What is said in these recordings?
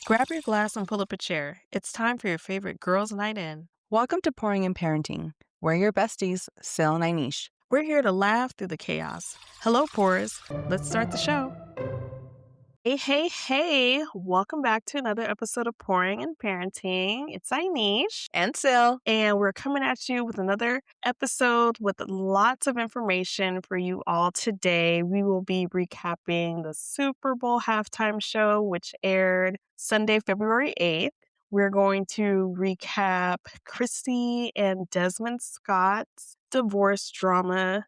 Grab your glass and pull up a chair. It's time for your favorite girls' night in. Welcome to Pouring and Parenting. We're your besties, Sil and Inish. We're here to laugh through the chaos. Hello, Pores. Let's start the show. Hey. Welcome back to another episode of Pouring and Parenting. It's Inish. And Sil. And we're coming at you with another episode with lots of information for you all today. We will be recapping the Super Bowl halftime show, which aired Sunday, February 8th. We're going to recap Chrissy and Desmond Scott's divorce drama.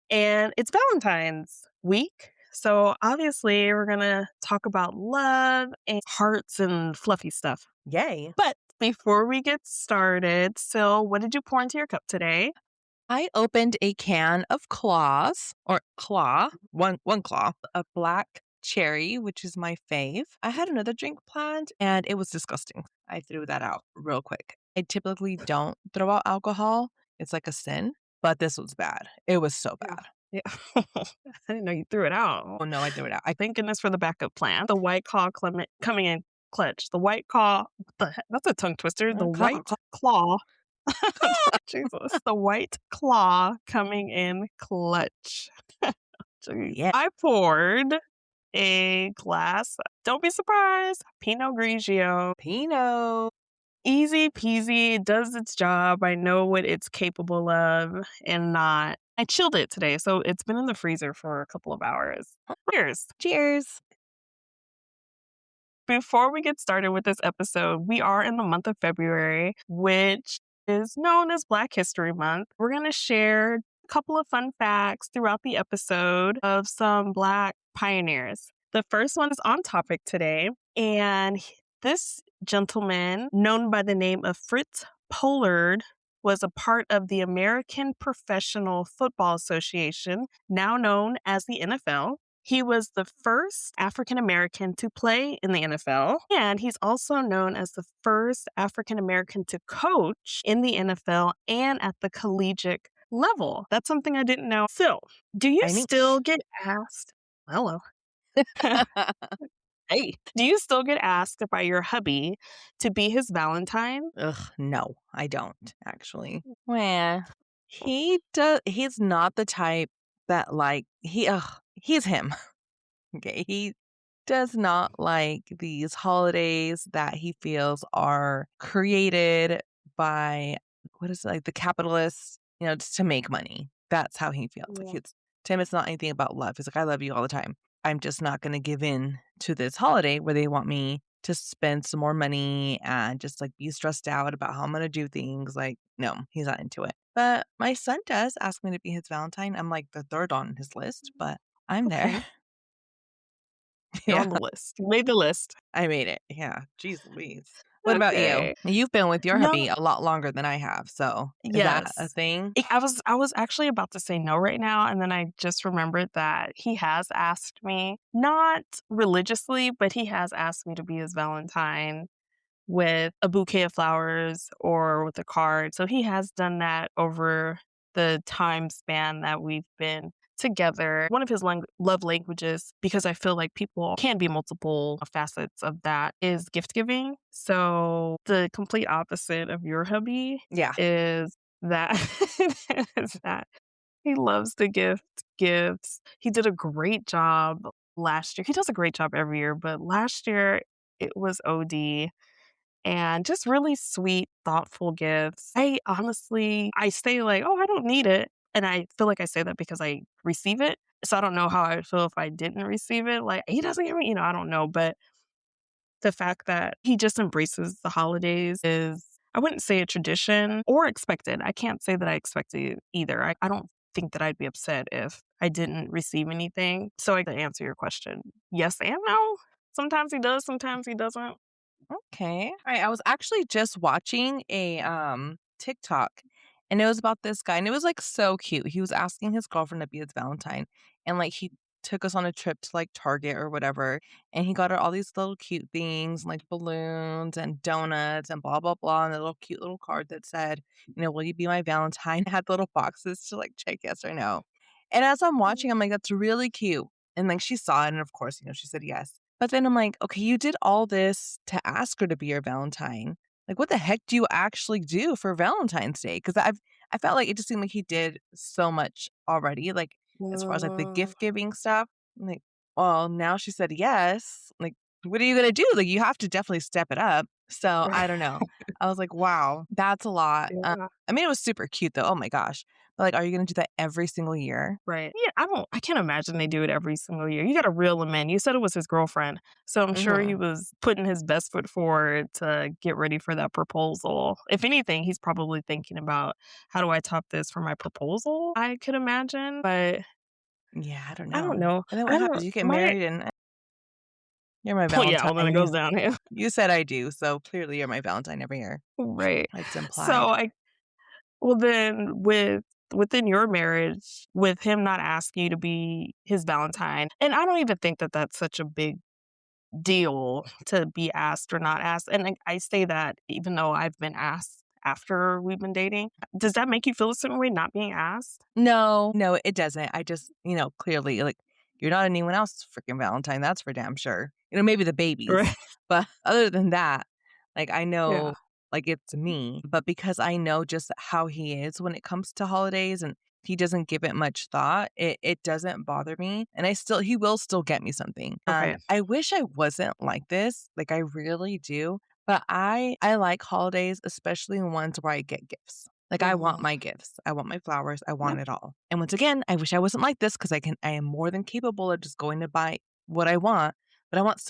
And it's Valentine's week. So obviously, we're going to talk about love and hearts and fluffy stuff. Yay. But before we get started, Sil, what did you pour into your cup today? I opened a can of one claw, a black cherry, which is my fave. I had another drink planned and it was disgusting. I threw that out real quick. I typically don't throw out alcohol. It's like a sin, but this was bad. It was so bad. Yeah. I didn't know you threw it out. Oh, no, I threw it out. Thank goodness for the backup plan. The White Claw coming in clutch. The White Claw, that's a tongue twister. The White Claw. Jesus. The White Claw coming in clutch. Yeah. I poured a glass, don't be surprised, Pinot Grigio. Pinot. Easy peasy, it does its job. I know what it's capable of and not. I chilled it today, so it's been in the freezer for a couple of hours. Cheers. Cheers. Before we get started with this episode, we are in the month of February, which is known as Black History Month. We're going to share a couple of fun facts throughout the episode of some Black pioneers. The first one is on topic today, and this gentleman, known by the name of Fritz Pollard, was a part of the American Professional Football Association, now known as the NFL. He was the first African American to play in the NFL, and he's also known as the first African American to coach in the NFL and at the collegiate level. That's something I didn't know. Phil, do you still get asked? Hello. Hey, do you still get asked by your hubby to be his Valentine? Ugh, no, I don't actually. Well, he's not the type that he's him. Okay, he does not like these holidays that he feels are created by the capitalists, just to make money. That's how he feels. Yeah. Like to him, it's not anything about love. He's like, I love you all the time. I'm just not going to give in to this holiday where they want me to spend some more money and just like be stressed out about how I'm going to do things. Like, no, he's not into it. But my son does ask me to be his Valentine. I'm like the third on his list, but I'm there. You're on the list. You made the list. I made it. Yeah. Jeez Louise. What about you? You've been with your hubby a lot longer than I have. So is that a thing? I was actually about to say no right now. And then I just remembered that he has asked me, not religiously, but he has asked me to be his Valentine with a bouquet of flowers or with a card. So he has done that over the time span that we've been together. One of his love languages, because I feel like people can be multiple facets of that, is gift giving. So the complete opposite of your hubby is that he loves to gift gifts. He did a great job last year. He does a great job every year, but last year it was OD. And just really sweet, thoughtful gifts. I say like, oh, I don't need it. And I feel like I say that because I receive it. So I don't know how I would feel if I didn't receive it. Like, he doesn't give me, I don't know. But the fact that he just embraces the holidays is, I wouldn't say a tradition or expected. I can't say that I expected it either. I don't think that I'd be upset if I didn't receive anything. So I can answer your question, yes and no. Sometimes he does, sometimes he doesn't. Okay. All right. I was actually just watching a TikTok, and it was about this guy, and it was like so cute. He was asking his girlfriend to be his Valentine, and like he took us on a trip to like Target or whatever, and he got her all these little cute things like balloons and donuts and blah blah blah, and a little cute little card that said, will you be my Valentine? It had little boxes to like check yes or no. And as I'm watching, I'm like, that's really cute. And like she saw it, and of course, she said yes. But then I'm like, "Okay, you did all this to ask her to be your Valentine. Like, what the heck do you actually do for Valentine's Day?" Because I felt like it just seemed like he did so much already, like, as far as, like, the Uh, gift giving stuff. I'm like, well, now she said yes. Like, what are you gonna do? Like, you have to definitely step it up. So, I don't know. I was like, "Wow, that's a lot." yeah. I mean, it was super cute though, oh my gosh. But, like, are you gonna do that every single year? Right. Yeah, I can't imagine they do it every single year. You gotta reel him in. You said it was his girlfriend, so I'm sure he Mhm. was putting his best foot forward to get ready for that proposal. If anything, he's probably thinking about, "How do I top this for my proposal?" I could imagine, but Yeah, I don't I don't know. know. And then what I don't happens? You get my married and you're my well, yeah, Valentine. well, then it goes downhill. You said I do, so clearly you're my Valentine every year. Right. It's So, implied. well, then within your marriage, with him not asking you to be his Valentine, and I don't even think that that's such a big deal to be asked or not asked, and I say that even though I've been asked after we've been dating. Does that make you feel a certain way not being asked? No, no, it doesn't. I just, clearly, like, you're not anyone else's freaking Valentine, that's for damn sure. Maybe the babies, Right. but other than that, like, I Yeah. know, like, it's me, but because I know just how he is when it comes to holidays and he doesn't give it much thought, it doesn't bother me, and he will still get me something, and Okay. I wish I wasn't like this, like, I really do, but I like holidays, especially ones where I get gifts. Like, I want Mhm. my gifts. I want my flowers. I Yep. want it all. And once again, I wish I wasn't like this because I am more than capable of just going to buy what I want, but I want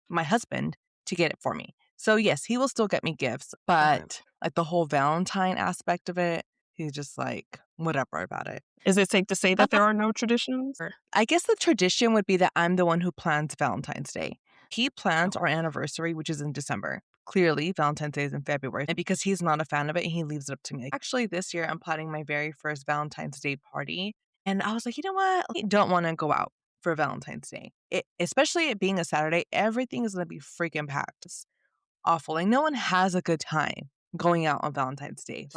my husband to get it for me. So yes, he will still get me gifts, Okay. but like the whole Valentine aspect of it, he's just like, whatever about it. Is it safe to say Uh, that there are no traditions? I guess the tradition would be that I'm the one who plans Valentine's Day. He plans our Okay. anniversary, which is in December. Clearly, Valentine's Day is in February. And because he's not a fan of it, he leaves it up to me. Actually, this year, I'm planning my very first Valentine's Day party. And I was like, you know what? I don't want to go out for Valentine's Day. Especially it being a Saturday, everything is going to be freaking packed. It's awful. Like, no one has a good time going out on Valentine's Day.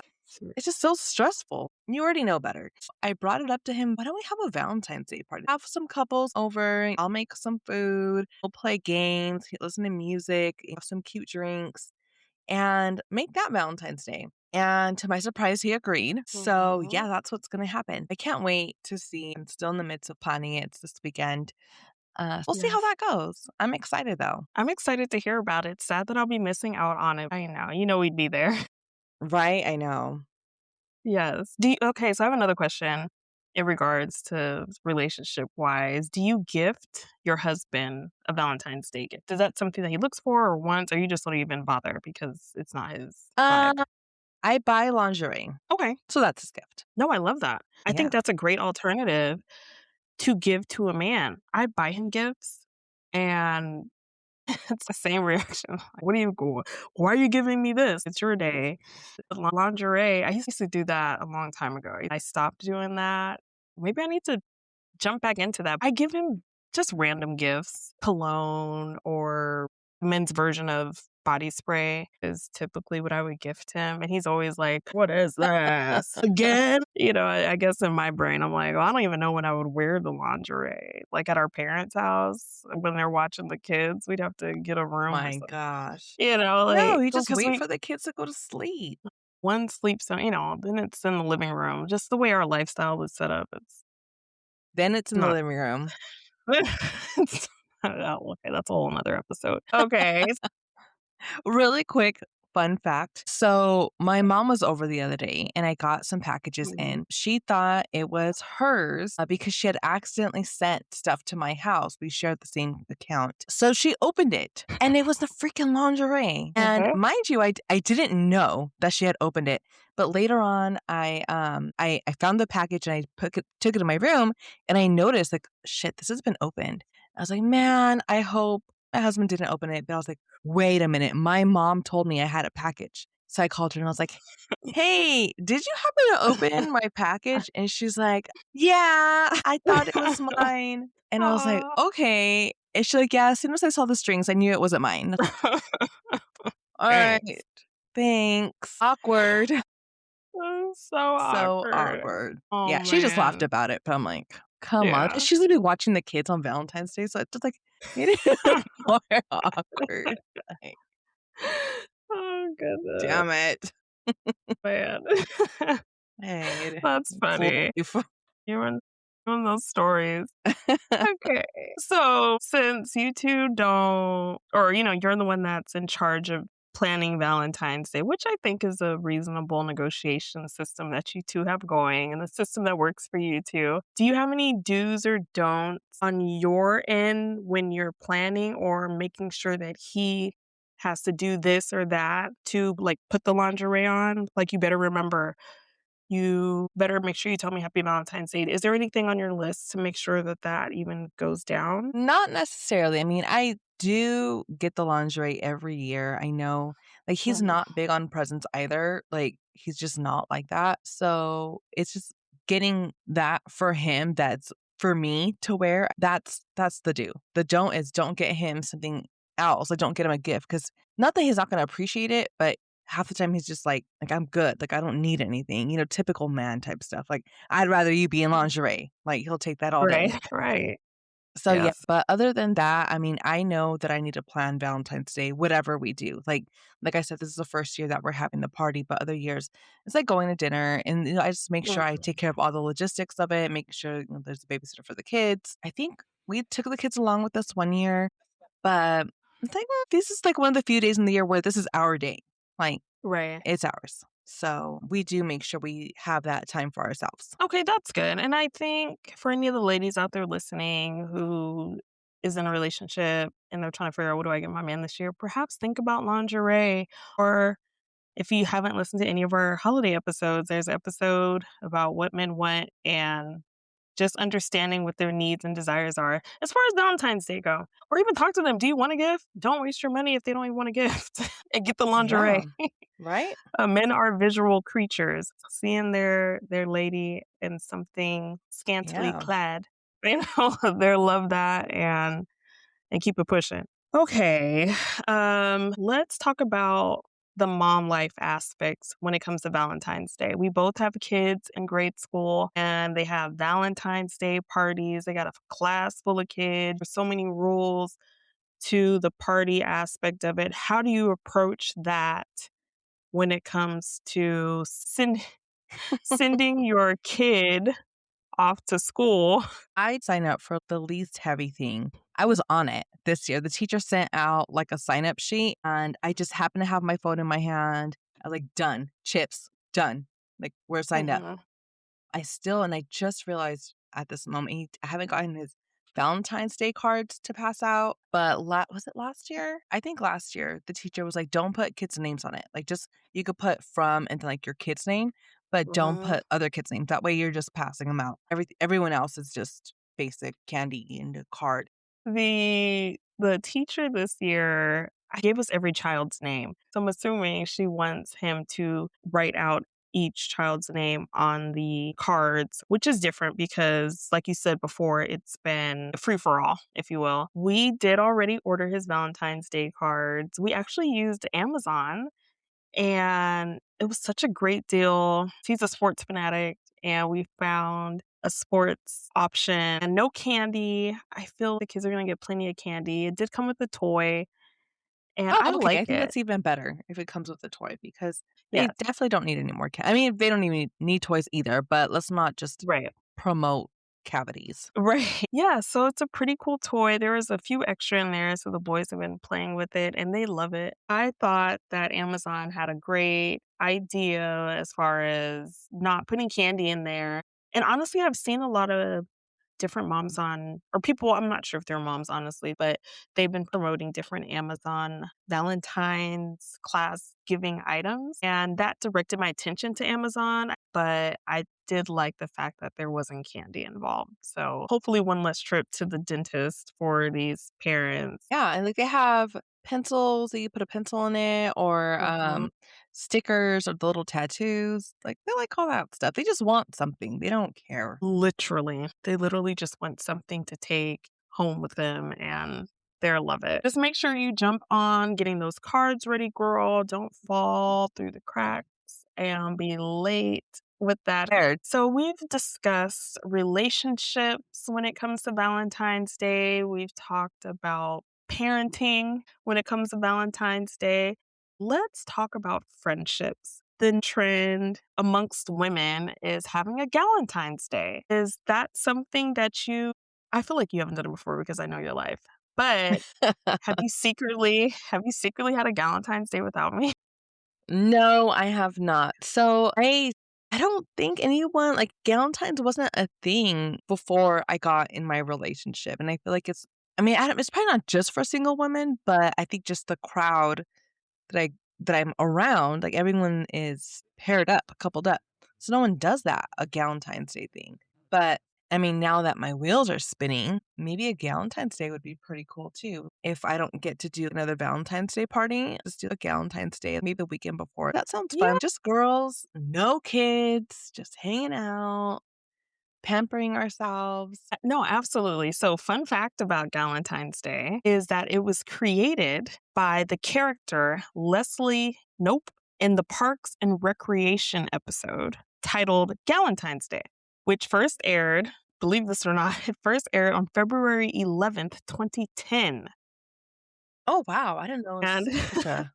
It's just so stressful. You already know better. I brought it up to him. Why don't we have a Valentine's Day party? Have some couples over. I'll make some food. We'll play games, listen to music, have some cute drinks, and make that Valentine's Day. And to my surprise, he agreed. So, yeah, Mhm. that's what's going to happen. I can't wait to see. I'm still in the midst of planning it. It's this weekend. We'll see how Yes. that goes. I'm excited though. I'm excited to hear about it. Sad that I'll be missing out on it. I know. You know we'd be there. Right? I know. Yes. Okay, so I have another question in regards to relationship-wise. Do you gift your husband a Valentine's Day gift? Is that something that he looks for or wants, or you just don't even bother because it's not his Uh, vibe? I buy lingerie. Okay. So that's his gift. No, I love that. I Yeah. think that's a great alternative to give to a man. I buy him gifts, and it's the same reaction. Like, "What are you go why are you giving me this? It's your day." Lingerie, I used to do that a long time ago. I stopped doing that. Maybe I need to jump back into that. I give him just random gifts. Cologne or men's version of body spray is typically what I would gift him, and he's always like, "What is this? Again?" I guess in my brain, I'm like, "Well, I don't even know when I would wear the lingerie." Like, at our parents' house, when they're watching the kids, we'd have to get a room or My something, gosh. like No, you just because wait we for the kids to go to sleep. one sleeps on then it's in the living room. Just the way our lifestyle is set up, it's Then it's in the not living room. it's oh, okay, that's a whole 'nother episode. Okay. Really quick fun fact. So, my mom was over the other day and I got some packages Mhm. in. She thought it was hers because she had accidentally sent stuff to my house. We shared the same account. So, she opened it and it was the freaking lingerie. And Mhm. mind you, I didn't know that she had opened it. But later on, I found the package and I took it to my room and I noticed like, shit, this has been opened. I was like, man, I hope my husband didn't open it. But I was like, wait a minute. My mom told me I had a package. So I called her and I was like, hey, did you happen to open my package? And she's like, yeah, I thought it was mine. And I was like, Aw. okay. And she's like, yeah, as soon as I saw the strings, I knew it wasn't mine. All Thanks. right. Thanks. Awkward. That's so So awkward. awkward. Oh, Yeah, she just laughed man. about it, but I'm like, come on. Yeah. She's gonna be watching the kids on Valentine's Day, so it just, like, made it more awkward. Like, Oh, goodness, damn it. man. Hey, That's funny. life. You and those stories. Okay. So, since you 2 don't or, you're the one that's in charge of planning Valentine's Day, which I think is a reasonable negotiation system that you 2 have going and a system that works for you 2. Do you have any do's or don'ts on your end when you're planning or making sure that he has to do this or that to, like, put the lingerie on? Like, you better remember you better make sure you tell me happy Valentine's Day. Is there anything on your list to make sure that that even goes down? Not necessarily. I mean, I do get the lingerie every year. I know, like, he's Mhm. not big on presents either. Like, he's just not like that. So it's just getting that for him that's for me to wear. That's the do. The don't is don't get him something else. Like, don't get him a gift because not that he's not going to appreciate it, but half the time he's just like I'm good. Like, I don't need anything. Typical man type stuff. Like, I'd rather you be in lingerie. Like, he'll take that all Right, day. right. So, yeah, Yes. but other than that, I mean, I know that I need to plan Valentine's Day, whatever we do. Like I said, this is the first year that we're having the party, but other years, it's like going to dinner and, I just make sure I Mhm. take care of all the logistics of it, make sure, there's a babysitter for the kids. I think we took the kids along with us one year, but it's like, this is like one of the few days in the year where this is our day. Like, Right. it's ours. So we do make sure we have that time for ourselves. Okay, that's good. And I think for any of the ladies out there listening who is in a relationship and they're trying to figure out what do I get my man this year, perhaps think about lingerie. Or if you haven't listened to any of our holiday episodes, there's an episode about what men want and just understanding what their needs and desires are as far as Valentine's Day go. Or even talk to them. Do you want a gift? Don't waste your money if they don't even want a gift and get the lingerie. Yeah. Right? Men are visual creatures. Seeing their lady in something scantily Yeah. clad, they love that and keep it pushing. Okay, let's talk about the mom life aspects when it comes to Valentine's Day. We both have kids in grade school, and they have Valentine's Day parties. They got a class full of kids. There's so many rules to the party aspect of it. How do you approach that when it comes to sending your kid off to school? I'd sign up for the least heavy thing. I was on it this year. The teacher sent out like a sign up sheet, and I just happened to have my phone in my hand. I was like, done, chips, done. Like, we're signed up. Mhm. I just realized at this moment, I haven't gotten his Valentine's Day cards to pass out. But was it last year? I think last year, the teacher was like, don't put kids' names on it. Like, just you could put from and then like your kid's name, but don't Mhm. put other kids' names. That way you're just passing them out. Everyone else is just basic candy and a card. The teacher this year gave us every child's name. So I'm assuming she wants him to write out each child's name on the cards, which is different because, like you said before, it's been free for all, if you will. We did already order his Valentine's Day cards. We actually used Amazon and it was such a great deal. He's a sports fanatic, and we found a sports option and no candy. I feel the kids are gonna get plenty of candy. It did come with a toy, and Oh, I okay. like I think it. that's even better if it comes with a toy because they Yes, definitely don't need any more. I mean, they don't even need toys either, but let's not just right. promote cavities. Right. Yeah, so it's a pretty cool toy. There was a few extra in there, so the boys have been playing with it and they love it. I thought that Amazon had a great idea as far as not putting candy in there. And honestly, I've seen a lot of different moms on or people, I'm not sure if they're moms honestly, but they've been promoting different Amazon Valentine's class giving items, and that directed my attention to Amazon, but I did like the fact that there wasn't candy involved. So, hopefully one less trip to the dentist for these parents. Yeah, and, like, they have pencils that you put a pencil in it or, Mhm. stickers or the little tattoos, like, they like all that stuff. They just want something. They don't care. Literally. They literally just want something to take home with them and they'll love it. Just make sure you jump on getting those cards ready, girl. Don't fall through the cracks and be late. with that. Aired. So we've discussed relationships when it comes to Valentine's Day. We've talked about parenting when it comes to Valentine's Day. Let's talk about friendships. The trend amongst women is having a Galentine's Day. Is that something that I feel like you haven't done it before because I know your life. But have you secretly had a Galentine's Day without me? No, I have not. So I don't think anyone like Galentine's wasn't a thing before I got in my relationship. And I feel like it's probably not just for single women, but I think just the crowd that I'm around, like everyone is paired up, coupled up. So no one does that, a Galentine's Day thing. But now that my wheels are spinning, maybe a Galentine's Day would be pretty cool too. If I don't get to do another Valentine's Day party, just do a Galentine's Day, maybe the weekend before. That sounds fun. Yeah. Just girls, no kids, just hanging out, pampering ourselves. No, absolutely. So, fun fact about Galentine's Day is that it was created by the character Leslie Nope in the Parks and Recreation episode titled Galentine's Day, which first aired, believe this or not, it first aired on February 11th, 2010. Oh wow, I didn't know it And was such a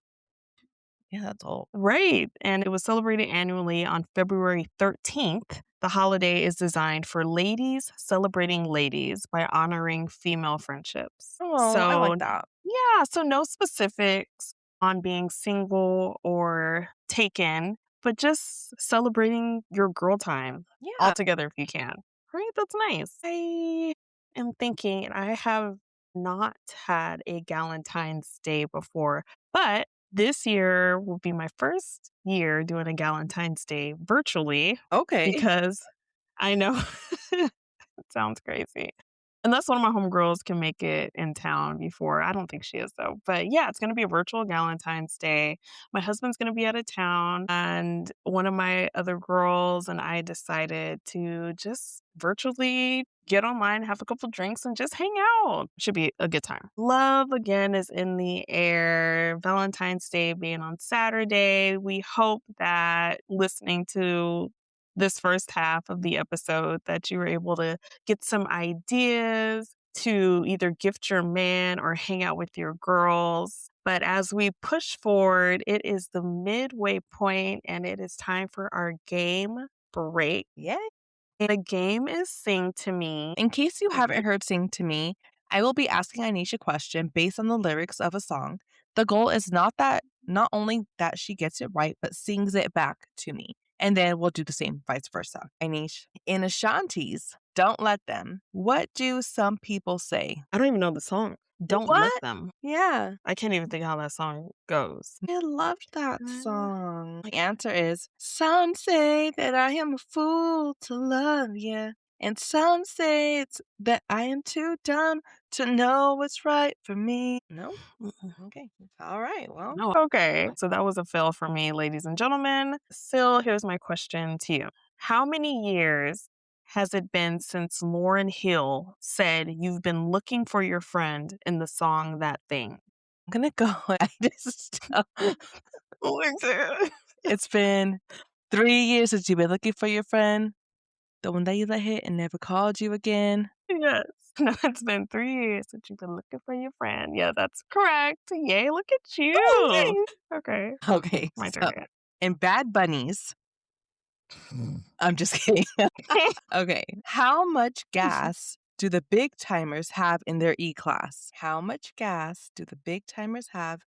yeah, that's old. right. And it was celebrated annually on February 13th. The holiday is designed for ladies celebrating ladies by honoring female friendships. Oh, I So, like that. yeah, so no specifics on being single or taken, but just celebrating your girl time all Yeah. together if you can. Right? That's nice. I am thinking, and I have not had a Galentine's Day before, but this year will be my first year doing a Galentine's Day virtually Okay. because I know it sounds crazy. Unless one of my homegirls can make it in town before. I don't think she is though. But yeah, it's gonna be a virtual Galentine's Day. My husband's gonna be out of town, and one of my other girls and I decided to just virtually get online, have a couple drinks, and just hang out. Should be a good time. Love again is in the air. Valentine's Day being on Saturday. We hope that listening to this first half of the episode that you were able to get some ideas to either gift your man or hang out with your girls. But as we push forward, it is the midway point and it is time for our game break. Yay. And the game is Sing to Me. In case you haven't heard Sing to Me, I will be asking Inish a question based on the lyrics of a song. The goal is not only that she gets it right, but sings it back to me. And then we'll do the same vice versa. Inish, in Ashantis, don't let them. What do some people say? I don't even know the song. Don't let What? them. Yeah. I can't even think how that song goes. I love that song. The answer is some say that I am a fool to love you. And some say that I am too dumb to know what's right for me. No? Okay. All right. Well, No. Okay. So that was a fail for me, ladies and gentlemen. Sil, here's my question to you. How many years has it been since Lauryn Hill said you've been looking for your friend in the song That Thing? I'm going to go. It's been 3 years since you've been looking for your friend, the one that you let hit and never called you again. Yes. No, it's been 3 years since you've been looking for your friend. Yeah, that's correct. Yay, look at Oh, you. yay. Okay. Okay. My So, turn. in Bad Bunnies, I'm just kidding. Okay. How much gas do the big timers have in their E-Class? How much gas do the big timers have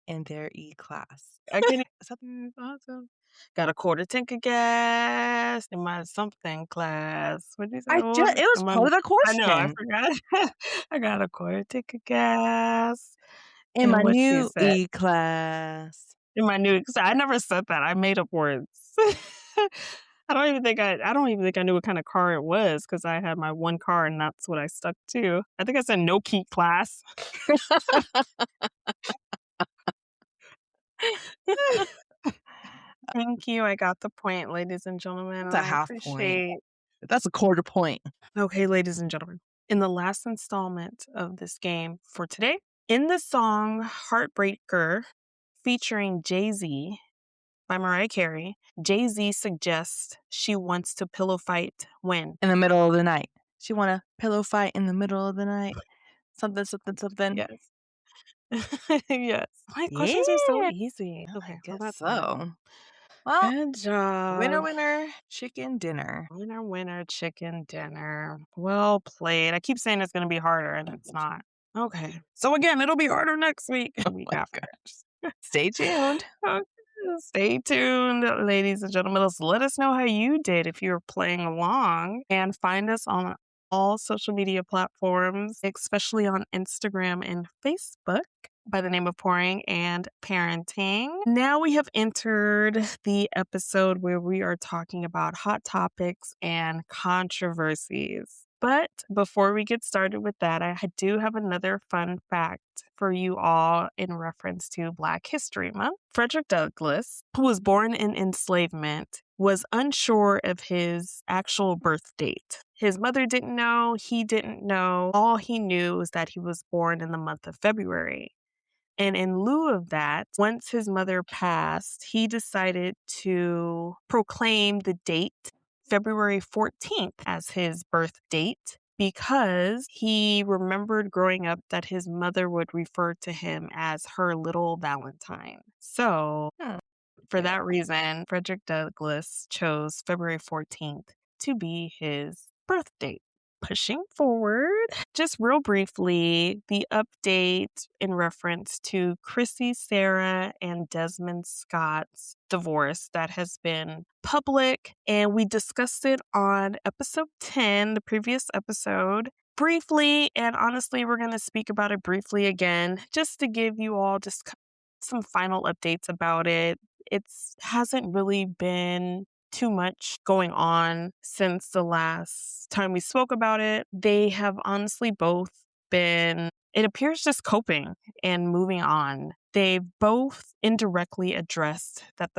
in their E-Class? I can't something awesome. Got a quarter tank of gas in my something class. What did you say? What? It was part of the I know, I question. forgot. I got a quarter tank of gas. In And my what she new said E-Class. in my new, 'cause I never said that. I made up words. I don't even think I knew what kind of car it was because I had my one car and that's what I stuck to. I think I said no key class. Thank you. I got the point, ladies and gentlemen, That's and a I half point. appreciate. That's a quarter point. Okay, ladies and gentlemen, in the last installment of this game for today, in the song Heartbreaker featuring Jay-Z, by Mariah Carey. Jay-Z suggests she wants to pillow fight when? In the middle of the night. She wanna pillow fight in the middle of the night. Something, something, something. Yes. Yes. My Yeah, questions are so easy. I Okay, how guess about that? so. Well, Good winner, job. winner, chicken dinner. Winner, winner, chicken dinner. Well played. I keep saying it's going to be harder, and it's not. Okay. So again, it'll be harder next week, the Oh week my after. gosh. Stay tuned. Okay. Stay tuned, ladies and gentlemen. Let us know how you did if you're playing along, and find us on all social media platforms, especially on Instagram and Facebook by the name of Pouring and Parenting. Now we have entered the episode where we are talking about hot topics and controversies. But before we get started with that, I do have another fun fact for you all in reference to Black History Month. Frederick Douglass, who was born in enslavement, was unsure of his actual birth date. His mother didn't know, he didn't know. All he knew was that he was born in the month of February. And in lieu of that, once his mother passed, he decided to proclaim the date February 14th as his birth date because he remembered growing up that his mother would refer to him as her little Valentine. So, Hmm, for yeah. that reason, Frederick Douglass chose February 14th to be his birth date. Pushing forward, just real briefly, the update in reference to Chrissy, Sarah, and Desmond Scott's divorce that has been public, and we discussed it on episode 10, the previous episode, briefly, and honestly, we're going to speak about it briefly again, just to give you all just some final updates about it. It hasn't really been too much going on since the last time we spoke about it. They have honestly both been, it appears, just coping and moving on. They've both indirectly addressed that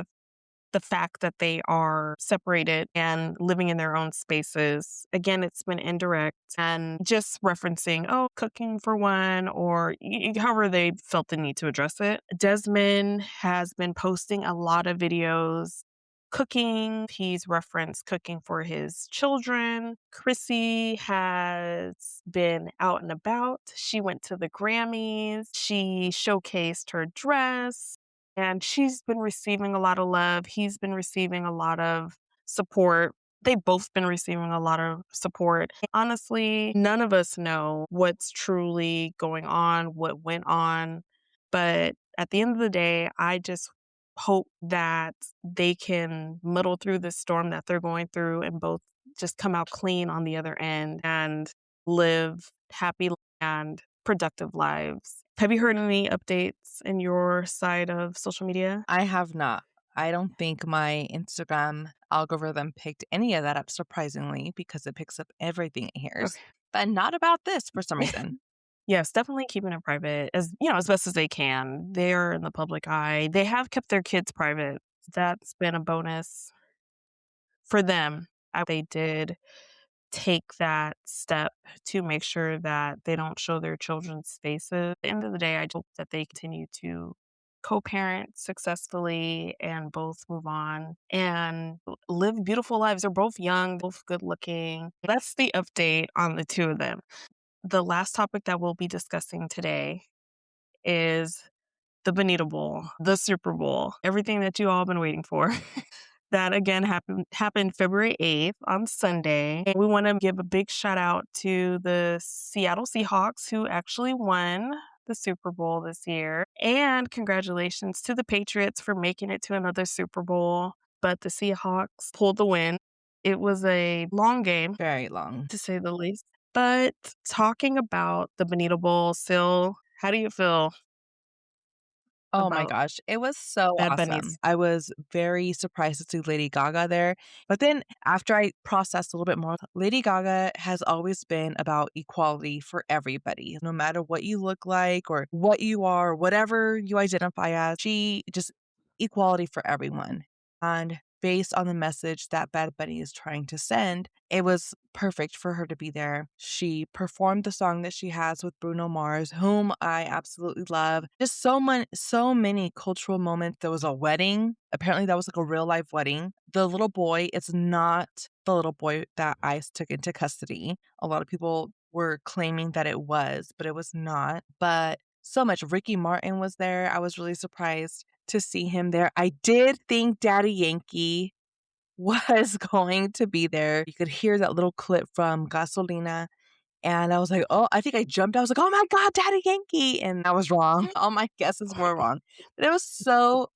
the fact that they are separated and living in their own spaces. Again, it's been indirect and just referencing, oh, cooking for one, or however they felt the need to address it. Desmond has been posting a lot of videos cooking. He's referenced cooking for his children. Chrissy has been out and about. She went to the Grammys. She showcased her dress. And she's been receiving a lot of love. He's been receiving a lot of support. They've both been receiving a lot of support. Honestly, none of us know what's truly going on, what went on. But at the end of the day, I just hope that they can muddle through this storm that they're going through and both just come out clean on the other end and live happy and productive lives. Have you heard any updates in your side of social media? I have not. I don't think my Instagram algorithm picked any of that up, surprisingly, because it picks up everything it hears, Okay. but not about this for some reason. Yes, definitely keeping it private as best as they can. They're in the public eye. They have kept their kids private. That's been a bonus for them. They did take that step to make sure that they don't show their children's faces. At the end of the day, I hope that they continue to co-parent successfully and both move on and live beautiful lives. They're both young, both good looking. That's the update on the two of them. The last topic that we'll be discussing today is the Bonita Bowl, the Super Bowl, everything that you all have been waiting for. That again happened February 8th on Sunday. And we want to give a big shout out to the Seattle Seahawks who actually won the Super Bowl this year. And congratulations to the Patriots for making it to another Super Bowl. But the Seahawks pulled the win. It was a long game, Very long. to say the least. But talking about the Bonita Bowl, Sil, how do you feel Oh my about gosh, it was so Bad awesome. Bunnies? I was very surprised to see Lady Gaga there. But then after I processed a little bit more, Lady Gaga has always been about equality for everybody, no matter what you look like or what you are, whatever you identify as. She just equality for everyone. And based on the message that Bad Bunny is trying to send, it was perfect for her to be there. She performed the song that she has with Bruno Mars, whom I absolutely love. Just so many cultural moments. There was a wedding. Apparently that was like a real life wedding. The little boy, it's not the little boy that ICE took into custody. A lot of people were claiming that it was, but it was not. But so much. Ricky Martin was there. I was really surprised to see him there. I did think Daddy Yankee was going to be there. You could hear that little clip from Gasolina. And I was like, oh, I think I jumped. I was like, oh my God, Daddy Yankee. And I was wrong. All my guesses were wrong. But it was so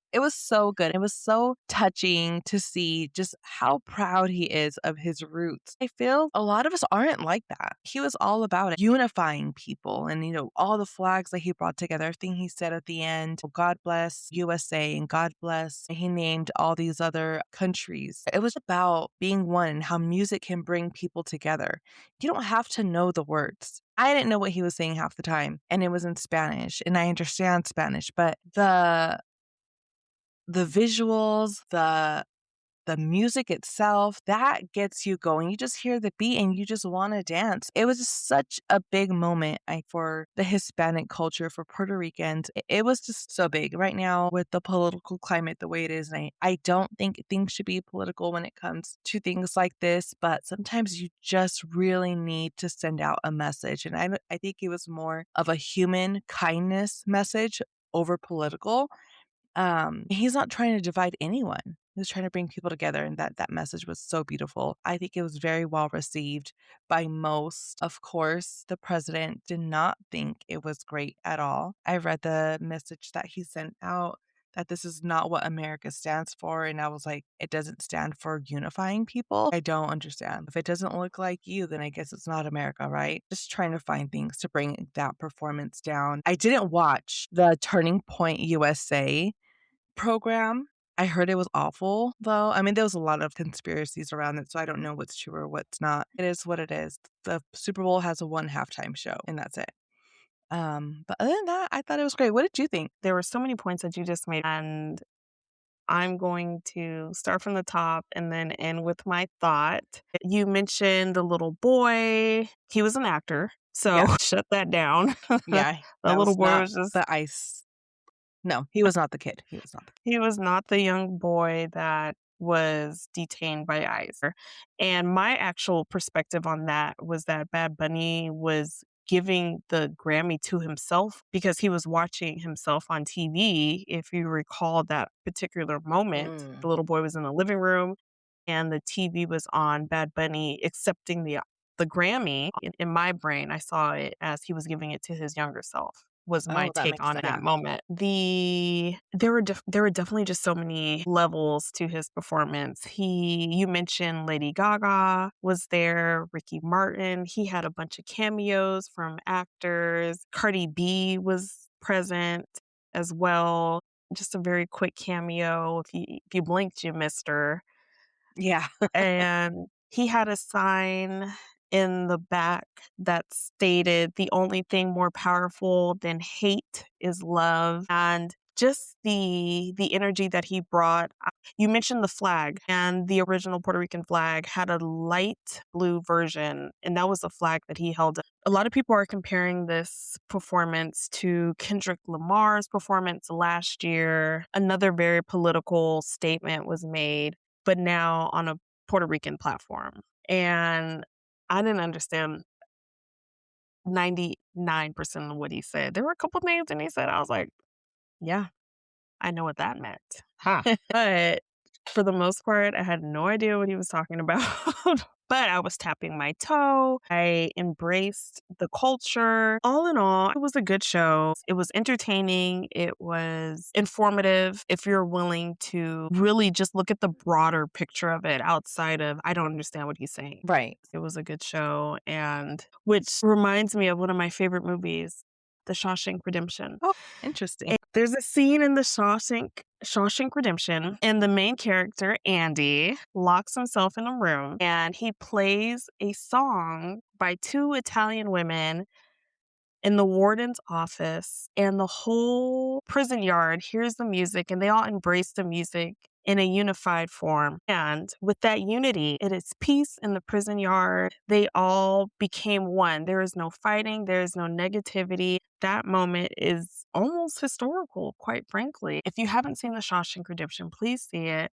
good. It was so touching to see just how proud he is of his roots. I feel a lot of us aren't like that. He was all about it, unifying people and, all the flags that he brought together, everything he said at the end, God bless USA and God bless. And he named all these other countries. It was about being one and how music can bring people together. You don't have to know the words. I didn't know what he was saying half the time, and it was in Spanish, and I understand Spanish, but the visuals, the music itself, that gets you going. You just hear the beat and you just want to dance. It was just such a big moment for the Hispanic culture, for Puerto Ricans. It was just so big right now with the political climate the way it is. And I don't think things should be political when it comes to things like this, but sometimes you just really need to send out a message. And I think it was more of a human kindness message over political. He's not trying to divide anyone. He's trying to bring people together, and that message was so beautiful. I think it was very well received by most. Of course, the president did not think it was great at all. I read the message that he sent out that this is not what America stands for, and I was like, it doesn't stand for unifying people. I don't understand. If it doesn't look like you, then I guess it's not America, right? Just trying to find things to bring that performance down. I didn't watch the Turning Point USA program. I heard it was awful, though. I mean, there was a lot of conspiracies around it, so I don't know what's true or what's not. It is what it is. The Super Bowl has a one halftime show, and that's it. But other than that, I thought it was great. What did you think? There were so many points that you just made, and I'm going to start from the top and then end with my thought. You mentioned the little boy. He was an actor, so Yeah. shut that down. Yeah, The that little was boy not was just the ice. No, he was not the kid. he was not the young boy that was detained by ICE. And my actual perspective on that was that Bad Bunny was giving the Grammy to himself because he was watching himself on TV. If you recall that particular moment, Mm. the little boy was in the living room and the TV was on Bad Bunny accepting the Grammy. In my brain, I saw it as he was giving it to his younger self. Was my Oh, that take makes on sense. that Yeah. moment. There were definitely just so many levels to his performance. You mentioned Lady Gaga was there, Ricky Martin. He had a bunch of cameos from actors. Cardi B was present as well. Just a very quick cameo. If you blinked, you missed her. Yeah. And he had a sign in the back that stated, "The only thing more powerful than hate is love." And just the energy that he brought. You mentioned the flag, and the original Puerto Rican flag had a light blue version, and that was the flag that he held. A lot of people are comparing this performance to Kendrick Lamar's performance last year. Another very political statement was made, but now on a Puerto Rican platform. And I didn't understand 99% of what he said. There were a couple things and he said, I was like, yeah, I know what that meant. Huh. But for the most part, I had no idea what he was talking about. But I was tapping my toe. I embraced the culture. All in all, it was a good show. It was entertaining. It was informative. If you're willing to really just look at the broader picture of it outside of, I don't understand what he's saying. Right. It was a good show. And which reminds me of one of my favorite movies, The Shawshank Redemption. Oh, interesting. There's a scene in the Shawshank Redemption, and the main character, Andy, locks himself in a room and he plays a song by two Italian women in the warden's office, and the whole prison yard hears the music and they all embrace the music in a unified form. And with that unity, it is peace in the prison yard. They all became one. There is no fighting, there is no negativity. That moment is almost historical, quite frankly. If you haven't seen The Shawshank Redemption, please see it.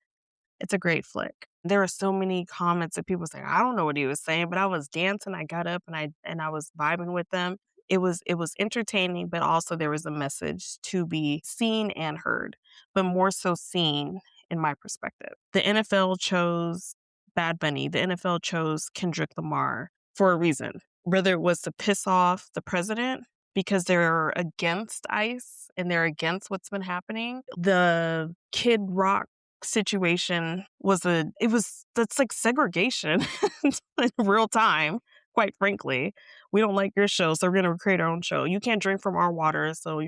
It's a great flick. There are so many comments that people say, "I don't know what he was saying, but I was dancing, I got up and I was vibing with them." It was entertaining, but also there was a message to be seen and heard, but more so seen in my perspective. The NFL chose Bad Bunny. The NFL chose Kendrick Lamar for a reason. Whether it was to piss off the president because they're against ICE and they're against what's been happening. The Kid Rock situation that's like segregation in real time, quite frankly. We don't like your show, so we're gonna create our own show. You can't drink from our water, so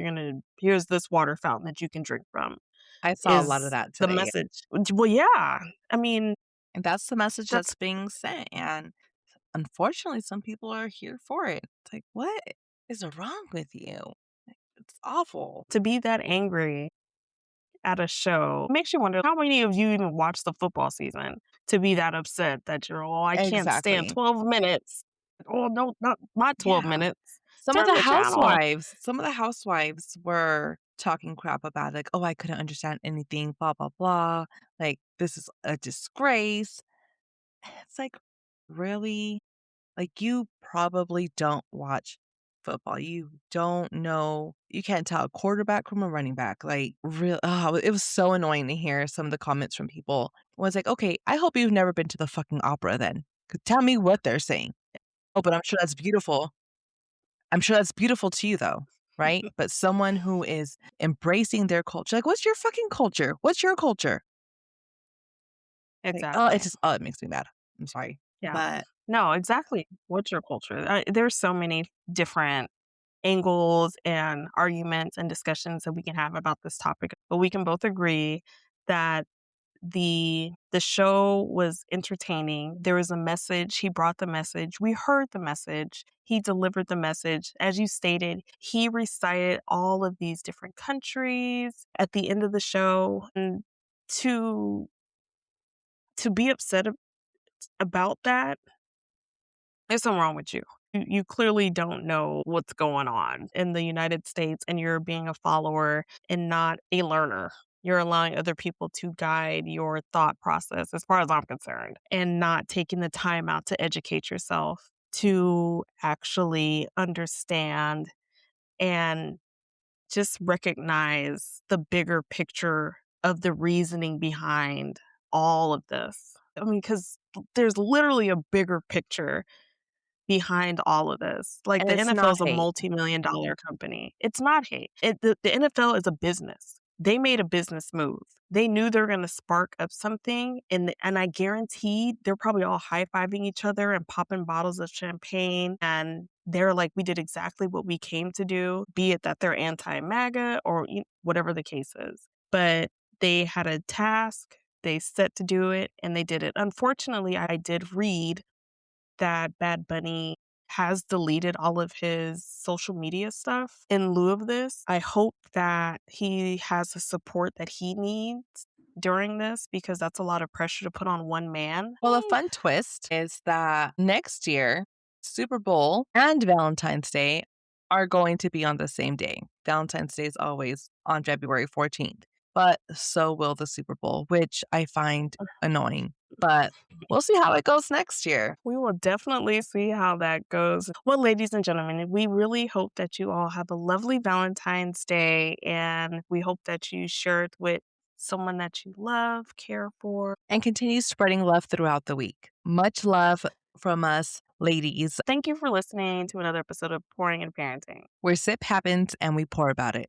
here's this water fountain that you can drink from, I saw a lot of is that the today, message. Well, yeah. I mean, and that's the message that's that's being sent, and unfortunately, some people are here for it. It's like, "What is wrong with you?" It's awful. to be that angry at a show makes you wonder how many of you even watch the football season to be that upset that you're, "Oh, I can't stand Exactly. 12 minutes." Oh, no, not my 12 Yeah. minutes. Turn the channel. Some of the housewives were talking crap about it, like, "Oh, I couldn't understand anything, blah, blah, blah. Like, this is a disgrace." It's like, really? Like, you probably don't watch football. You don't know you can't tell a quarterback from a running back. Like, real it was so annoying to hear some of the comments from people. It was like, "Okay, I hope you've never been to the fucking opera then. 'Cause tell me what they're saying." "Oh, but I'm sure that's beautiful." I'm sure that's beautiful to you though, right? But someone who is embracing their culture, like, what's your fucking culture? What's your culture? Like, Exactly. it makes me mad. I'm sorry. Yeah. But No, exactly. What's your culture? There's so many different angles and arguments and discussions that we can have about this topic, but we can both agree that the show was entertaining. There was a message. He brought the message. We heard the message. He delivered the message. As you stated, he recited all of these different countries at the end of the show. And to to be upset about that, there's something wrong with you. You clearly don't know what's going on in the United States, and you're being a follower and not a learner. You're allowing other people to guide your thought process, as far as I'm concerned, and not taking the time out to educate yourself, to actually understand and just recognize the bigger picture of the reasoning behind all of this. I mean, because there's literally a bigger picture behind all of this. Like, and the it's NFL not is a hate. multi-million-dollar company. It's not hate. The NFL is a business. They made a business move. They knew they were gonna spark up something, and I guarantee they're probably all high-fiving each other and popping bottles of champagne, and they're like, "We did exactly what we came to do," be it that they're anti-MAGA or whatever the case is. But they had a task, they set to do it, and they did it. Unfortunately, I did read that Bad Bunny has deleted all of his social media stuff in lieu of this. I hope that he has the support that he needs during this, because that's a lot of pressure to put on one man. Well, a fun twist is that next year, Super Bowl and Valentine's Day are going to be on the same day. Valentine's Day is always on February 14th, but so will the Super Bowl, which I find annoying. But we'll see how it goes next year. We will definitely see how that goes. Well, ladies and gentlemen, we really hope that you all have a lovely Valentine's Day, and we hope that you share it with someone that you love, care for. And continue spreading love throughout the week. Much love from us, ladies, Thank you for listening to another episode of Pouring and Parenting. where sip happens and we pour about it.